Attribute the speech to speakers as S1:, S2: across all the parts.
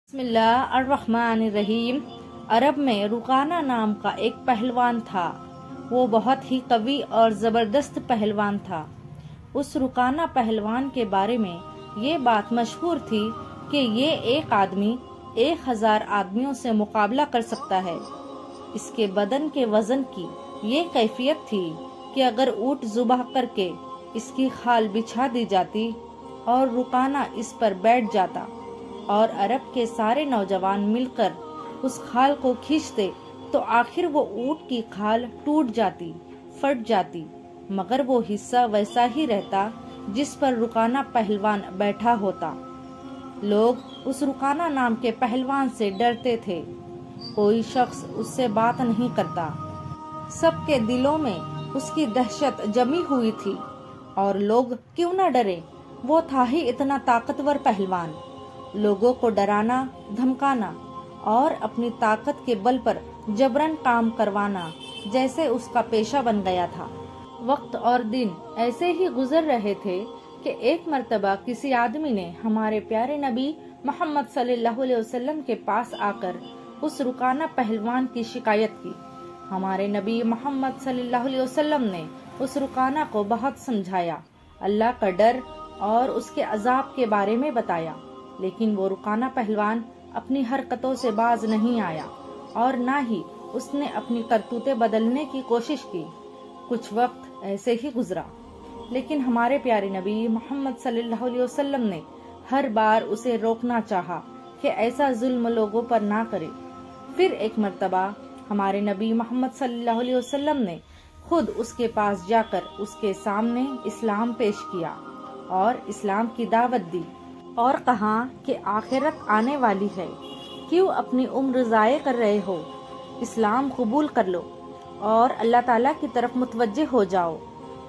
S1: بسم اللہ الرحمن الرحیم۔ عرب میں رکانہ نام کا ایک پہلوان تھا۔ وہ بہت ہی قوی اور زبردست پہلوان تھا۔ اس رکانہ پہلوان کے بارے میں یہ بات مشہور تھی کہ یہ ایک آدمی 1000 آدمیوں سے مقابلہ کر سکتا ہے۔ اس کے بدن کے وزن کی یہ کیفیت تھی کہ اگر اونٹ ذبح کر کے اس کی کھال بچھا دی جاتی اور رکانہ اس پر بیٹھ جاتا اور عرب کے سارے نوجوان مل کر اس کھال کو کھینچتے تو آخر وہ اونٹ کی کھال ٹوٹ جاتی، پھٹ جاتی، مگر وہ حصہ ویسا ہی رہتا جس پر رکانہ پہلوان بیٹھا ہوتا۔ لوگ اس رکانہ نام کے پہلوان سے ڈرتے تھے۔ کوئی شخص اس سے بات نہیں کرتا۔ سب کے دلوں میں اس کی دہشت جمی ہوئی تھی، اور لوگ کیوں نہ ڈرے، وہ تھا ہی اتنا طاقتور پہلوان۔ لوگوں کو ڈرانا، دھمکانا اور اپنی طاقت کے بل پر جبراً کام کروانا جیسے اس کا پیشہ بن گیا تھا۔ وقت اور دن ایسے ہی گزر رہے تھے کہ ایک مرتبہ کسی آدمی نے ہمارے پیارے نبی محمد صلی اللہ علیہ وسلم کے پاس آ کر اس رکانہ پہلوان کی شکایت کی۔ ہمارے نبی محمد صلی اللہ علیہ وسلم نے اس رکانہ کو بہت سمجھایا، اللہ کا ڈر اور اس کے عذاب کے بارے میں بتایا، لیکن وہ رکانہ پہلوان اپنی حرکتوں سے باز نہیں آیا اور نہ ہی اس نے اپنی کرتوتیں بدلنے کی کوشش کی۔ کچھ وقت ایسے ہی گزرا، لیکن ہمارے پیارے نبی محمد صلی اللہ علیہ وسلم نے ہر بار اسے روکنا چاہا کہ ایسا ظلم لوگوں پر نہ کرے۔ پھر ایک مرتبہ ہمارے نبی محمد صلی اللہ علیہ وسلم نے خود اس کے پاس جا کر اس کے سامنے اسلام پیش کیا اور اسلام کی دعوت دی اور کہا کہ آخرت آنے والی ہے، کیوں اپنی عمر ضائع کر رہے ہو؟ اسلام قبول کر لو اور اللہ تعالیٰ کی طرف متوجہ ہو جاؤ۔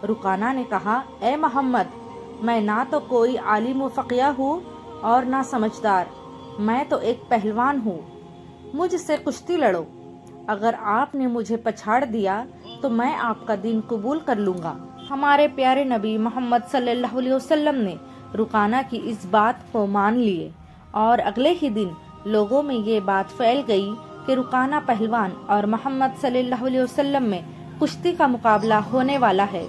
S1: رکانہ نے کہا، اے محمد، میں نہ تو کوئی عالم و فقیہ ہوں اور نہ سمجھدار، میں تو ایک پہلوان ہوں، مجھ سے کشتی لڑو، اگر آپ نے مجھے پچھاڑ دیا تو میں آپ کا دین قبول کر لوں گا۔ ہمارے پیارے نبی محمد صلی اللہ علیہ وسلم نے رکانہ کی اس بات کو مان لیے، اور اگلے ہی دن لوگوں میں یہ بات پھیل گئی کہ رکانہ پہلوان اور محمد صلی اللہ علیہ وسلم میں کشتی کا مقابلہ ہونے والا ہے۔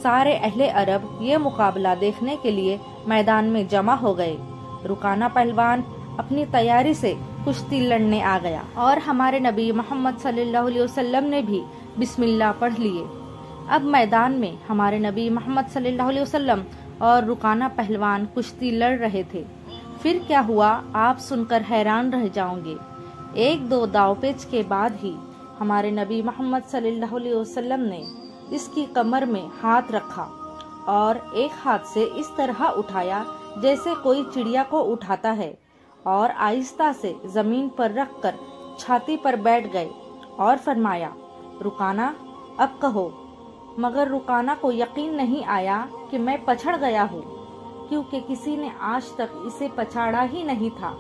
S1: سارے اہل عرب یہ مقابلہ دیکھنے کے لیے میدان میں جمع ہو گئے۔ رکانہ پہلوان اپنی تیاری سے کشتی لڑنے آ گیا اور ہمارے نبی محمد صلی اللہ علیہ وسلم نے بھی بسم اللہ پڑھ لیے۔ اب میدان میں ہمارے نبی محمد صلی اللہ علیہ وسلم اور رکانہ پہلوان کشتی لڑ رہے تھے۔ پھر کیا ہوا آپ سن کر حیران رہ جاؤں گے۔ ایک دو داؤ پیچ کے بعد ہی ہمارے نبی محمد صلی اللہ علیہ وسلم نے اس کی کمر میں ہاتھ رکھا اور ایک ہاتھ سے اس طرح اٹھایا جیسے کوئی چڑیا کو اٹھاتا ہے، اور آہستہ سے زمین پر رکھ کر چھاتی پر بیٹھ گئے اور فرمایا، رکانہ اب کہو۔ مگر رکانہ کو یقین نہیں آیا کہ میں پچھڑ گیا ہوں، کیونکہ کسی نے آج تک اسے پچھاڑا ہی نہیں تھا،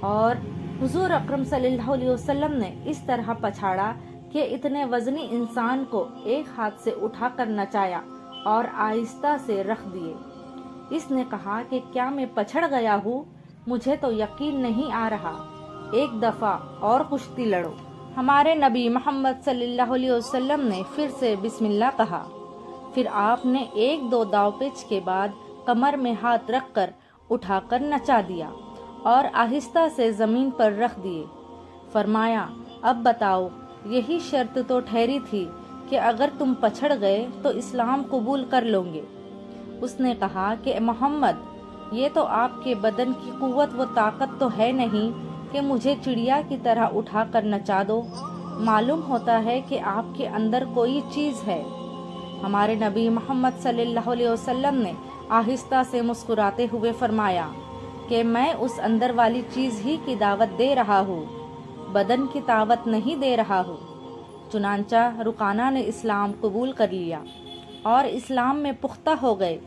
S1: اور حضور اکرم صلی اللہ علیہ وسلم نے اس طرح پچھاڑا کہ اتنے وزنی انسان کو ایک ہاتھ سے اٹھا کر نچایا اور آہستہ سے رکھ دیے۔ اس نے کہا کہ کیا میں پچھڑ گیا ہوں؟ مجھے تو یقین نہیں آ رہا، ایک دفعہ اور کشتی لڑو۔ ہمارے نبی محمد صلی اللہ علیہ وسلم نے پھر سے بسم اللہ کہا۔ پھر آپ نے ایک دو داؤ پیچ کے بعد کمر میں ہاتھ رکھ کر اٹھا کر نچا دیا اور آہستہ سے زمین پر رکھ دیے۔ فرمایا، اب بتاؤ، یہی شرط تو ٹھہری تھی کہ اگر تم پچھڑ گئے تو اسلام قبول کر لو گے۔ اس نے کہا کہ محمد، یہ تو آپ کے بدن کی قوت و طاقت تو ہے نہیں کہ مجھے چڑیا کی طرح اٹھا کر نچا دو، معلوم ہوتا ہے کہ آپ کے اندر کوئی چیز ہے۔ ہمارے نبی محمد صلی اللہ علیہ وسلم نے آہستہ سے مسکراتے ہوئے فرمایا کہ میں اس اندر والی چیز ہی کی دعوت دے رہا ہوں، بدن کی دعوت نہیں دے رہا ہوں۔ چنانچہ رکانہ نے اسلام قبول کر لیا اور اسلام میں پختہ ہو گئے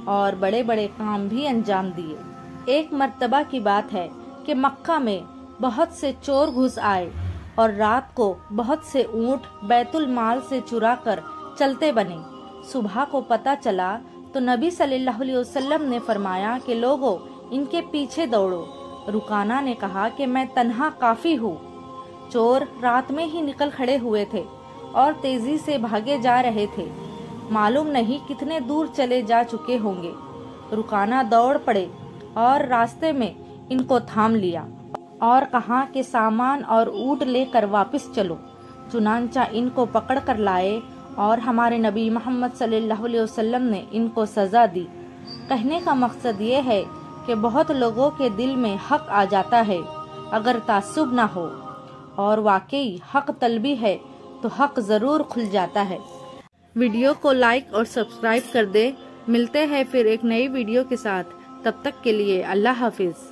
S1: اور بڑے بڑے کام بھی انجام دیے۔ ایک مرتبہ کی بات ہے کہ مکہ میں بہت سے چور گھس آئے اور رات کو بہت سے اونٹ بیت المال سے چرا کر چلتے بنے۔ صبح کو پتہ چلا تو نبی صلی اللہ علیہ وسلم نے فرمایا کہ لوگوں، ان کے پیچھے دوڑو، رکانہ نے کہا کہ میں تنہا کافی ہوں۔ چور رات میں ہی نکل کھڑے ہوئے تھے اور تیزی سے بھاگے جا رہے تھے، معلوم نہیں کتنے دور چلے جا چکے ہوں گے۔ رکانہ دوڑ پڑے اور راستے میں ان کو تھام لیا اور کہا کہ سامان اور اونٹ لے کر واپس چلو۔ چنانچہ ان کو پکڑ کر لائے اور ہمارے نبی محمد صلی اللہ علیہ وسلم نے ان کو سزا دی۔ کہنے کا مقصد یہ ہے کہ بہت لوگوں کے دل میں حق آ جاتا ہے اگر تعصب نہ ہو، اور واقعی حق طلبی ہے تو حق ضرور کھل جاتا ہے۔ ویڈیو کو لائک اور سبسکرائب کر دے۔ ملتے ہیں پھر ایک نئی ویڈیو کے ساتھ، تب تک کے لیے اللہ حافظ۔